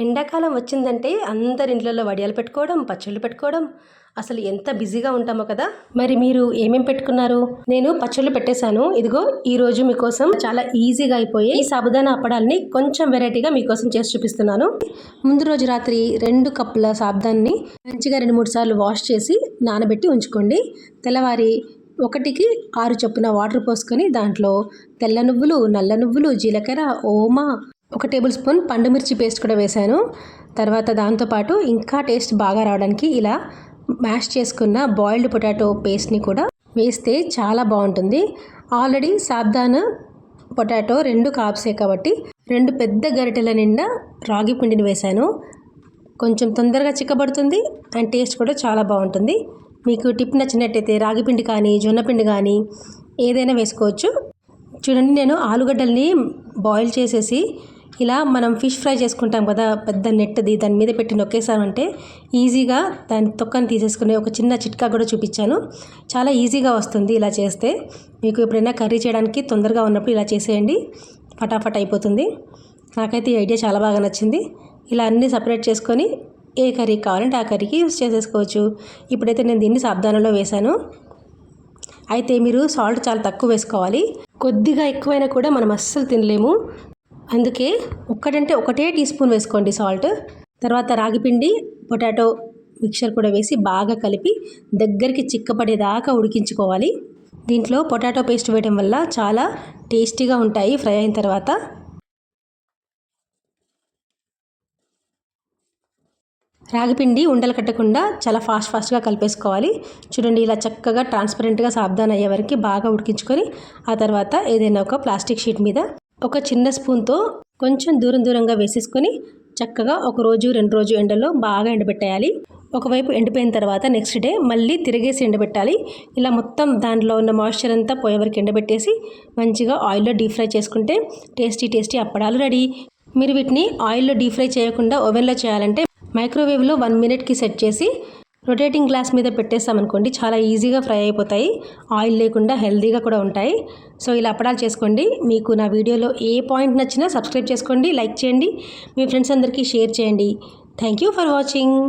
ఎండాకాలం వచ్చిందంటే అందరి ఇంట్లలో వడియాలు పెట్టుకోవడం, పచ్చళ్ళు పెట్టుకోవడం, అసలు ఎంత బిజీగా ఉంటామో కదా. మరి మీరు ఏమేం పెట్టుకున్నారు? నేను పచ్చళ్ళు పెట్టేశాను. ఇదిగో ఈరోజు మీకోసం చాలా ఈజీగా అయిపోయే ఈ సాబుదానా అప్పడాల్ని కొంచెం వెరైటీగా మీకోసం చేసి చూపిస్తున్నాను. ముందు రోజు రాత్రి 2 కప్పుల సాబుదాన్ని మంచిగా 2-3 సార్లు వాష్ చేసి నానబెట్టి ఉంచుకోండి. తెల్లవారి 1కి 6 చొప్పున వాటర్ పోసుకొని దాంట్లో తెల్ల నువ్వులు, నల్ల నువ్వులు, జీలకర్ర, ఓమా, 1 టేబుల్ స్పూన్ పండుమిర్చి పేస్ట్ కూడా వేశాను. తర్వాత దాంతోపాటు ఇంకా టేస్ట్ బాగా రావడానికి ఇలా మ్యాష్ చేసుకున్న బాయిల్డ్ పొటాటో పేస్ట్ని కూడా వేస్తే చాలా బాగుంటుంది. ఆల్రెడీ సాబుదానా పొటాటో 2 కాప్సే కాబట్టి 2 పెద్ద గరిటెల నిండా రాగి పిండిని వేశాను. కొంచెం తొందరగా చిక్కబడుతుంది అండ్ టేస్ట్ కూడా చాలా బాగుంటుంది. మీకు టిప్ నచ్చినట్టయితే రాగి పిండి కానీ జొన్న పిండి కానీ ఏదైనా వేసుకోవచ్చు. చూడండి, నేను ఆలుగడ్డల్ని బాయిల్ చేసేసి ఇలా మనం ఫిష్ ఫ్రై చేసుకుంటాం కదా, పెద్ద నెట్ది దాని మీద పెట్టి నొక్కేసామంటే ఈజీగా దాని తొక్కని తీసేసుకునే ఒక చిన్న చిట్కా కూడా చూపించాను. చాలా ఈజీగా వస్తుంది ఇలా చేస్తే. మీకు ఎప్పుడైనా కర్రీ చేయడానికి తొందరగా ఉన్నప్పుడు ఇలా చేసేయండి, ఫటాఫట్ అయిపోతుంది. నాకైతే ఈ ఐడియా చాలా బాగా నచ్చింది. ఇలా అన్నీ సపరేట్ చేసుకొని ఏ కర్రీ కావాలంటే ఆ కర్రీకి యూస్ చేసేసుకోవచ్చు. ఇప్పుడైతే నేను దీన్ని సాబుదానాలో వేశాను. అయితే మీరు సాల్ట్ చాలా తక్కువ వేసుకోవాలి. కొద్దిగా ఎక్కువైనా కూడా మనం అస్సలు తినలేము. అందుకే ఒకటే టీ స్పూన్ వేసుకోండి సాల్ట్. తర్వాత రాగిపిండి పొటాటో మిక్చర్ కూడా వేసి బాగా కలిపి దగ్గరికి చిక్కపడేదాకా ఉడికించుకోవాలి. దీంట్లో పొటాటో పేస్ట్ వేయడం వల్ల చాలా టేస్టీగా ఉంటాయి ఫ్రై అయిన తర్వాత. రాగిపిండి ఉండలు కట్టకుండా చాలా ఫాస్ట్గా కలిపేసుకోవాలి. చూడండి, ఇలా చక్కగా ట్రాన్స్పరెంట్గా సాబుదానా అయ్యే వరకు బాగా ఉడికించుకొని ఆ తర్వాత ఏదైనా ఒక ప్లాస్టిక్ షీట్ మీద ఒక చిన్న స్పూన్తో కొంచెం దూరంగా వేసేసుకొని చక్కగా 1 రోజు 2 రోజు ఎండలో బాగా ఎండబెట్టేయాలి. ఒకవైపు ఎండిపోయిన తర్వాత నెక్స్ట్ డే మళ్ళీ తిరిగేసి ఎండబెట్టాలి. ఇలా మొత్తం దాంట్లో ఉన్న మాయిశ్చర్ అంతా పోయే వరకు ఎండబెట్టేసి మంచిగా ఆయిల్లో డీప్ ఫ్రై చేసుకుంటే టేస్టీ అప్పడాలు రెడీ. మీరు వీటిని ఆయిల్లో డీప్ ఫ్రై చేయకుండా ఓవెన్లో చేయాలంటే మైక్రోవేవ్లో 1 మినిట్కి సెట్ చేసి రొటేటింగ్ గ్లాస్ మీద పెట్టేస్తామనుకోండి, చాలా ఈజీగా ఫ్రై అయిపోతాయి. ఆయిల్ లేకుండా హెల్తీగా కూడా ఉంటాయి. సో ఇలా అప్పడాలు చేసుకోండి. మీకు నా వీడియోలో ఏ పాయింట్ నచ్చినా సబ్స్క్రైబ్ చేసుకోండి, లైక్ చేయండి, మీ ఫ్రెండ్స్ అందరికీ షేర్ చేయండి. Thank you for watching.